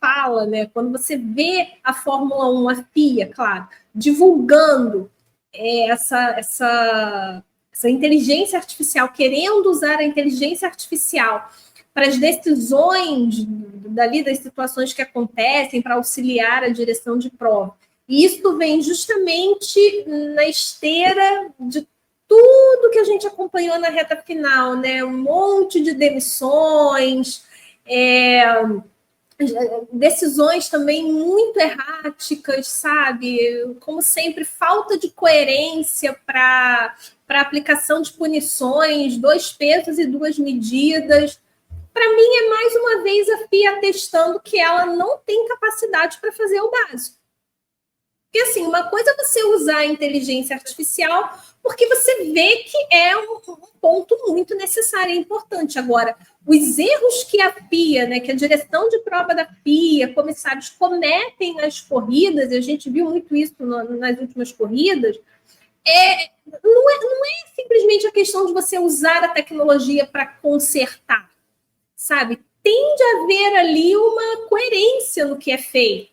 fala, né? Quando você vê a Fórmula 1, a FIA, claro, divulgando essa inteligência artificial, querendo usar a inteligência artificial para as decisões dali das situações que acontecem, para auxiliar a direção de prova. E isso vem justamente na esteira de tudo que a gente acompanhou na reta final, né? Um monte de demissões, decisões também muito erráticas, sabe? Como sempre, falta de coerência para aplicação de punições, 2 pesos e 2 medidas. Para mim, é mais uma vez a FIA testando que ela não tem capacidade para fazer o básico. Porque, assim, uma coisa é você usar a inteligência artificial porque você vê que é um ponto muito necessário e importante. Agora, os erros que a FIA, né, que a direção de prova da FIA, comissários cometem nas corridas, e a gente viu muito isso nas últimas corridas, não é simplesmente a questão de você usar a tecnologia para consertar, sabe? Tende a haver ali uma coerência no que é feito.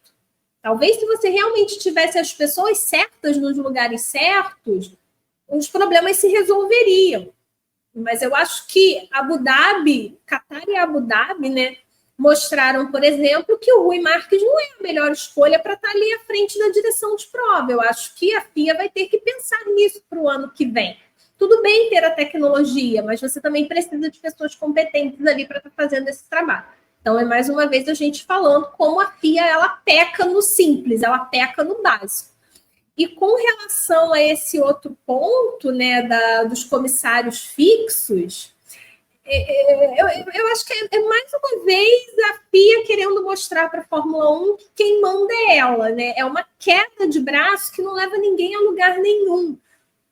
Talvez se você realmente tivesse as pessoas certas nos lugares certos, os problemas se resolveriam. Mas eu acho que Abu Dhabi, Qatar e Abu Dhabi, né, mostraram, por exemplo, que o Rui Marques não é a melhor escolha para estar ali à frente da direção de prova. Eu acho que a FIA vai ter que pensar nisso para o ano que vem. Tudo bem ter a tecnologia, mas você também precisa de pessoas competentes ali para estar fazendo esse trabalho. Então, é mais uma vez a gente falando como a FIA ela peca no simples, ela peca no básico. E com relação a esse outro ponto, né, dos comissários fixos, eu acho que é mais uma vez a FIA querendo mostrar para a Fórmula 1 que quem manda é ela, né? É uma queda de braço que não leva ninguém a lugar nenhum.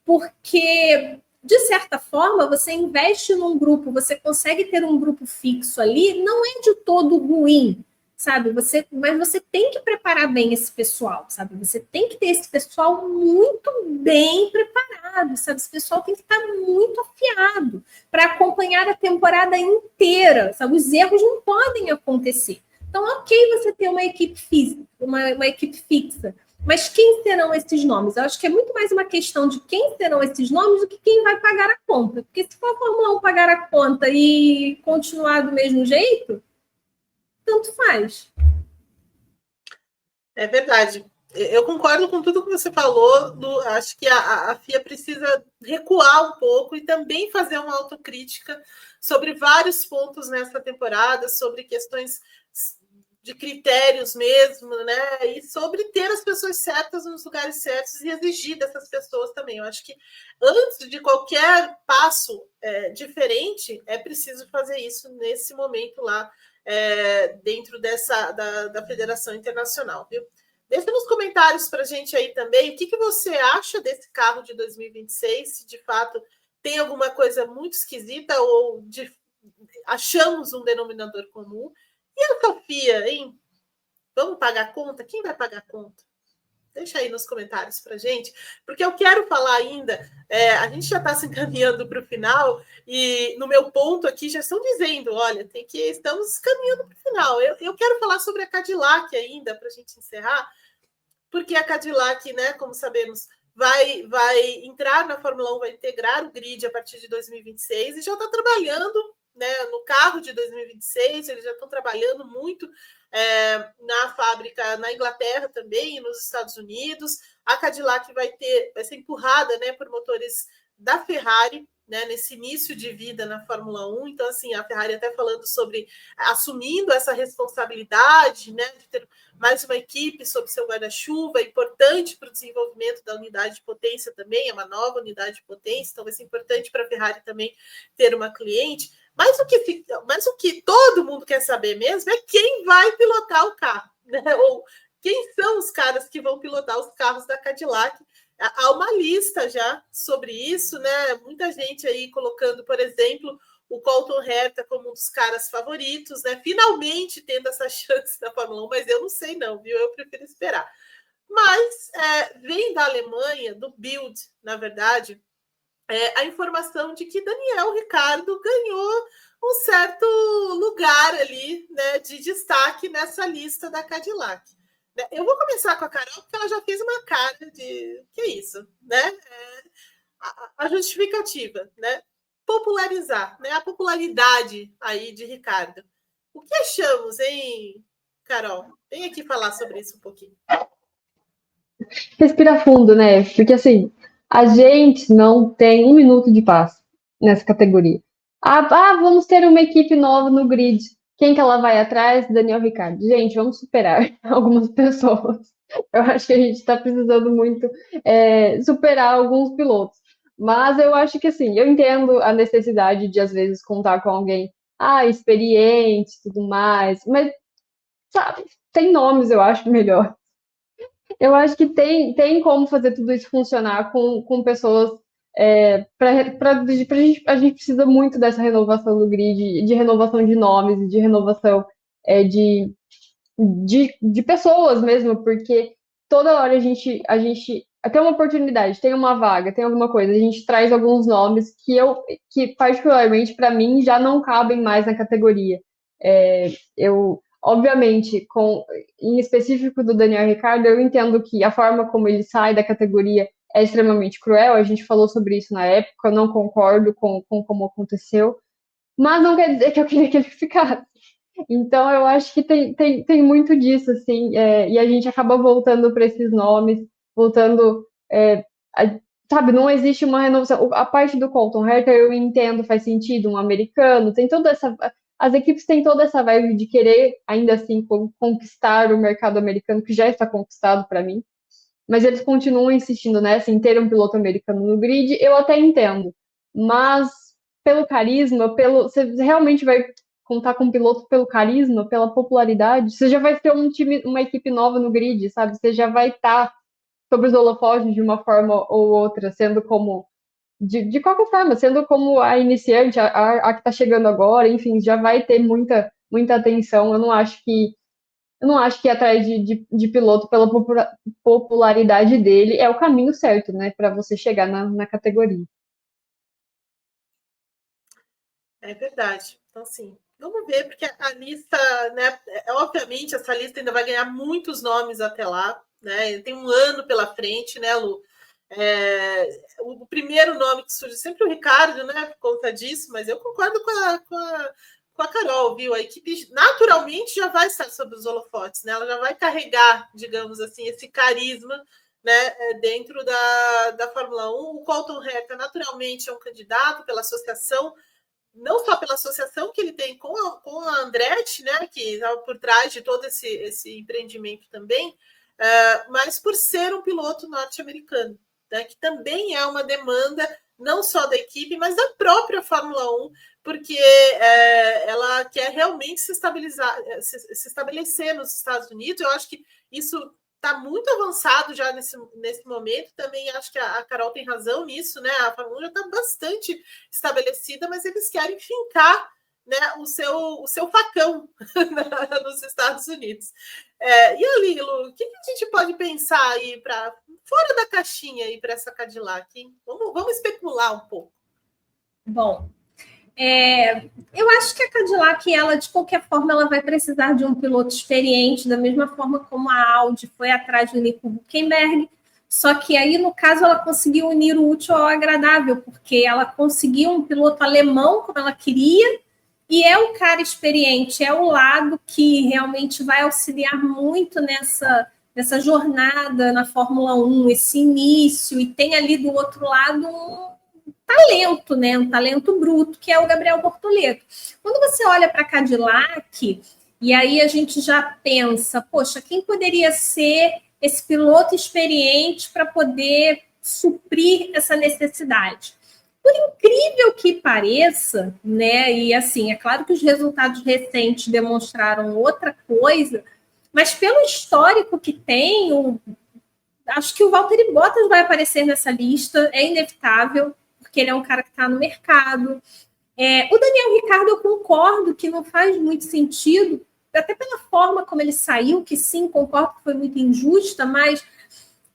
Porque, de certa forma, você investe num grupo, você consegue ter um grupo fixo ali, não é de todo ruim, sabe? Mas você tem que preparar bem esse pessoal, sabe? Você tem que ter esse pessoal muito bem preparado, sabe? Esse pessoal tem que estar muito afiado para acompanhar a temporada inteira, sabe? Os erros não podem acontecer. Então, ok você ter uma equipe fixa, mas quem serão esses nomes? Eu acho que é muito mais uma questão de quem serão esses nomes do que quem vai pagar a conta. Porque se for a Fórmula 1 pagar a conta e continuar do mesmo jeito, tanto faz. É verdade. Eu concordo com tudo que você falou. Acho que a FIA precisa recuar um pouco e também fazer uma autocrítica sobre vários pontos nessa temporada, sobre questões de critérios mesmo, né? E sobre ter as pessoas certas nos lugares certos e exigir dessas pessoas também. Eu acho que antes de qualquer passo diferente, é preciso fazer isso nesse momento lá dentro da Federação Internacional, viu? Deixa nos comentários para a gente aí também o que você acha desse carro de 2026, se de fato tem alguma coisa muito esquisita ou achamos um denominador comum. E a Sofia, hein? Vamos pagar a conta? Quem vai pagar a conta? Deixa aí nos comentários para a gente, porque eu quero falar ainda, a gente já está se encaminhando para o final, e no meu ponto aqui já estão dizendo, olha, estamos caminhando para o final. Eu quero falar sobre a Cadillac ainda, para a gente encerrar, porque a Cadillac, né, como sabemos, vai entrar na Fórmula 1, vai integrar o grid a partir de 2026, e já está trabalhando, né, no carro de 2026, eles já estão trabalhando muito na fábrica na Inglaterra também, e nos Estados Unidos. A Cadillac vai ser empurrada, né, por motores da Ferrari, né, nesse início de vida na Fórmula 1. Então, assim, a Ferrari até falando sobre assumindo essa responsabilidade, né, de ter mais uma equipe sob seu guarda-chuva, importante para o desenvolvimento da unidade de potência também, é uma nova unidade de potência, então vai ser importante para a Ferrari também ter uma cliente. Mas o que todo mundo quer saber mesmo é quem vai pilotar o carro, né? Ou quem são os caras que vão pilotar os carros da Cadillac. Há uma lista já sobre isso, né? Muita gente aí colocando, por exemplo, o Colton Herta como um dos caras favoritos, né? Finalmente tendo essa chance na Fórmula 1, mas eu não sei não, viu? Eu prefiro esperar. Mas vem da Alemanha, do Bild, na verdade, a informação de que Daniel Ricciardo ganhou um certo lugar ali, né, de destaque nessa lista da Cadillac. Eu vou começar com a Carol, porque ela já fez uma cara de que é isso, né? A justificativa, né? Popularizar, né? A popularidade aí de Ricardo. O que achamos, hein, Carol? Vem aqui falar sobre isso um pouquinho. Respira fundo, né? Porque assim, a gente não tem um minuto de paz nessa categoria. Vamos ter uma equipe nova no grid. Quem que ela vai atrás? Daniel Ricciardo. Gente, vamos superar algumas pessoas. Eu acho que a gente está precisando muito superar alguns pilotos. Mas eu acho que assim, eu entendo a necessidade de às vezes contar com alguém experiente e tudo mais, mas sabe, tem nomes, eu acho melhor. Eu acho que tem como fazer tudo isso funcionar com pessoas. A gente precisa muito dessa renovação do grid, de renovação de nomes, de renovação de pessoas mesmo, porque toda hora a gente tem uma oportunidade, tem uma vaga, tem alguma coisa, a gente traz alguns nomes que particularmente para mim já não cabem mais na categoria. Obviamente, em específico do Daniel Ricciardo, eu entendo que a forma como ele sai da categoria é extremamente cruel, a gente falou sobre isso na época, eu não concordo com como aconteceu, mas não quer dizer que eu queria que ele ficasse. Então, eu acho que tem muito disso, assim, e a gente acaba voltando para esses nomes, voltando, sabe, não existe uma renovação. A parte do Colton Herta eu entendo, faz sentido, um americano, tem toda essa. As equipes têm toda essa vibe de querer, ainda assim, conquistar o mercado americano, que já está conquistado para mim, mas eles continuam insistindo nessa, em ter um piloto americano no grid, eu até entendo, mas pelo carisma, você realmente vai contar com um piloto pelo carisma, pela popularidade, você já vai ter uma equipe nova no grid, sabe? Você já vai estar sobre os holofotes de uma forma ou outra, sendo como de qualquer forma, sendo como a iniciante, a que está chegando agora, enfim, já vai ter muita atenção. Eu não acho que ir atrás de piloto pela popularidade dele é o caminho certo, né, para você chegar na categoria. É verdade. Então, sim, vamos ver, porque a lista, né, obviamente, essa lista ainda vai ganhar muitos nomes até lá, né? Tem um ano pela frente, né, Lu? O primeiro nome que surge sempre o Ricardo, né, por conta disso, mas eu concordo com a Carol, viu? A equipe naturalmente já vai estar sob os holofotes, né? Ela já vai carregar, digamos assim, esse carisma, né, dentro da Fórmula 1. O Colton Herta naturalmente é um candidato pela associação, não só pela associação que ele tem com a Andretti, né, que estava por trás de todo esse empreendimento também, mas por ser um piloto norte-americano, né, que também é uma demanda não só da equipe, mas da própria Fórmula 1, porque ela quer realmente se estabelecer nos Estados Unidos. Eu acho que isso está muito avançado já nesse momento. Também acho que a Carol tem razão nisso, né? A Fórmula 1 já está bastante estabelecida, mas eles querem fincar, né, o seu facão nos Estados Unidos. E ali, Lu, o que a gente pode pensar aí para fora da caixinha aí para essa Cadillac, hein? Vamos especular um pouco. Bom, eu acho que a Cadillac, ela, de qualquer forma, ela vai precisar de um piloto experiente, da mesma forma como a Audi foi atrás do Nico Hülkenberg, só que aí, no caso, ela conseguiu unir o útil ao agradável, porque ela conseguiu um piloto alemão, como ela queria, e é o cara experiente, é o lado que realmente vai auxiliar muito nessa jornada na Fórmula 1, esse início, e tem ali do outro lado um talento, né? Um talento bruto, que é o Gabriel Bortoleto. Quando você olha para a Cadillac, e aí a gente já pensa, poxa, quem poderia ser esse piloto experiente para poder suprir essa necessidade? Por incrível que pareça, né? E assim, é claro que os resultados recentes demonstraram outra coisa, mas pelo histórico que tem, acho que o Valtteri Bottas vai aparecer nessa lista, é inevitável, porque ele é um cara que está no mercado. O Daniel Ricciardo, eu concordo que não faz muito sentido, até pela forma como ele saiu, que sim, concordo que foi muito injusta, mas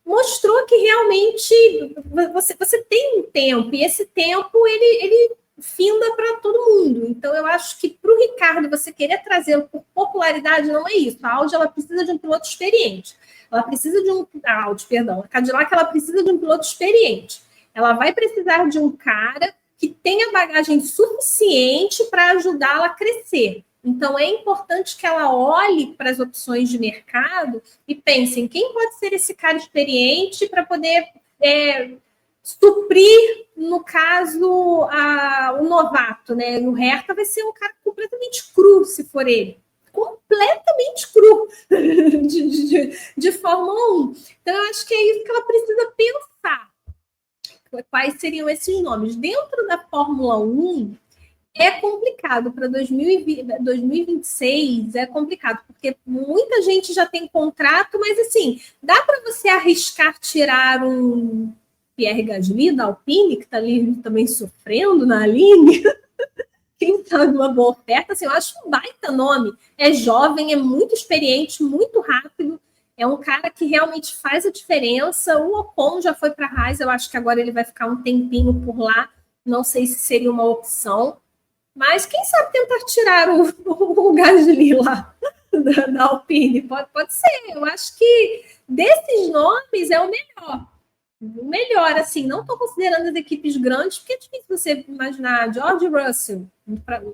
mostrou que realmente você tem um tempo, e esse tempo ele finda para todo mundo. Então, eu acho que para o Ricardo, você querer trazê-lo por popularidade, não é isso. A Audi, ela precisa de um piloto experiente. Ela precisa a Cadillac, ela precisa de um piloto experiente. Ela vai precisar de um cara que tenha bagagem suficiente para ajudá-la a crescer. Então, é importante que ela olhe para as opções de mercado e pense em quem pode ser esse cara experiente para poder suprir, no caso, o novato, né? O Herta vai ser um cara completamente cru, se for ele. Completamente cru de Fórmula 1. Então, eu acho que é isso que ela precisa pensar. Quais seriam esses nomes? Dentro da Fórmula 1, é complicado para 2026, é complicado, porque muita gente já tem contrato, mas assim, dá para você arriscar tirar um Pierre Gasly da Alpine, que está ali também sofrendo na Aline? Quem sabe uma boa oferta? Assim, eu acho um baita nome. É jovem, é muito experiente, muito rápido. É um cara que realmente faz a diferença. O Ocon já foi para a Haas, eu acho que agora ele vai ficar um tempinho por lá. Não sei se seria uma opção. Mas quem sabe tentar tirar o Gasly lá da Alpine? Pode ser. Eu acho que desses nomes é o melhor. O melhor, assim, não estou considerando as equipes grandes, porque é difícil você imaginar George Russell.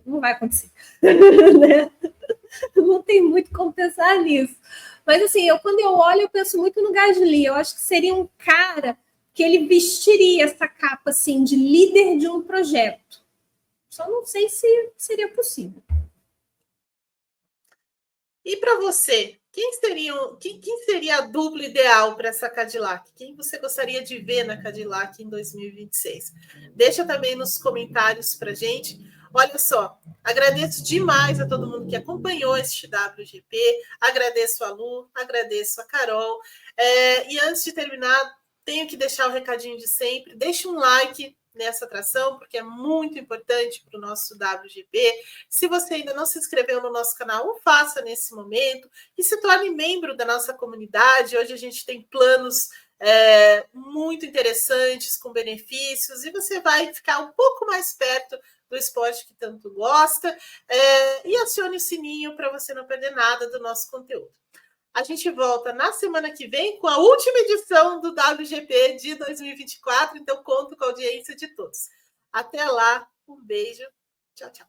Não vai acontecer. Né? Não tem muito como pensar nisso. Mas, assim, quando eu olho, eu penso muito no Gasly. Eu acho que seria um cara que ele vestiria essa capa, assim, de líder de um projeto. Só não sei se seria possível. E para você, quem seria a dupla ideal para essa Cadillac? Quem você gostaria de ver na Cadillac em 2026? Deixa também nos comentários para a gente. Olha só, agradeço demais a todo mundo que acompanhou este WGP, agradeço a Lu, agradeço a Carol. E antes de terminar, tenho que deixar o recadinho de sempre. Deixe um like nessa atração, porque é muito importante para o nosso WGP. Se você ainda não se inscreveu no nosso canal, o faça nesse momento e se torne membro da nossa comunidade. Hoje a gente tem planos muito interessantes, com benefícios, e você vai ficar um pouco mais perto do esporte que tanto gosta, e acione o sininho para você não perder nada do nosso conteúdo. A gente volta na semana que vem com a última edição do WGP de 2024, então conto com a audiência de todos. Até lá, um beijo, tchau, tchau.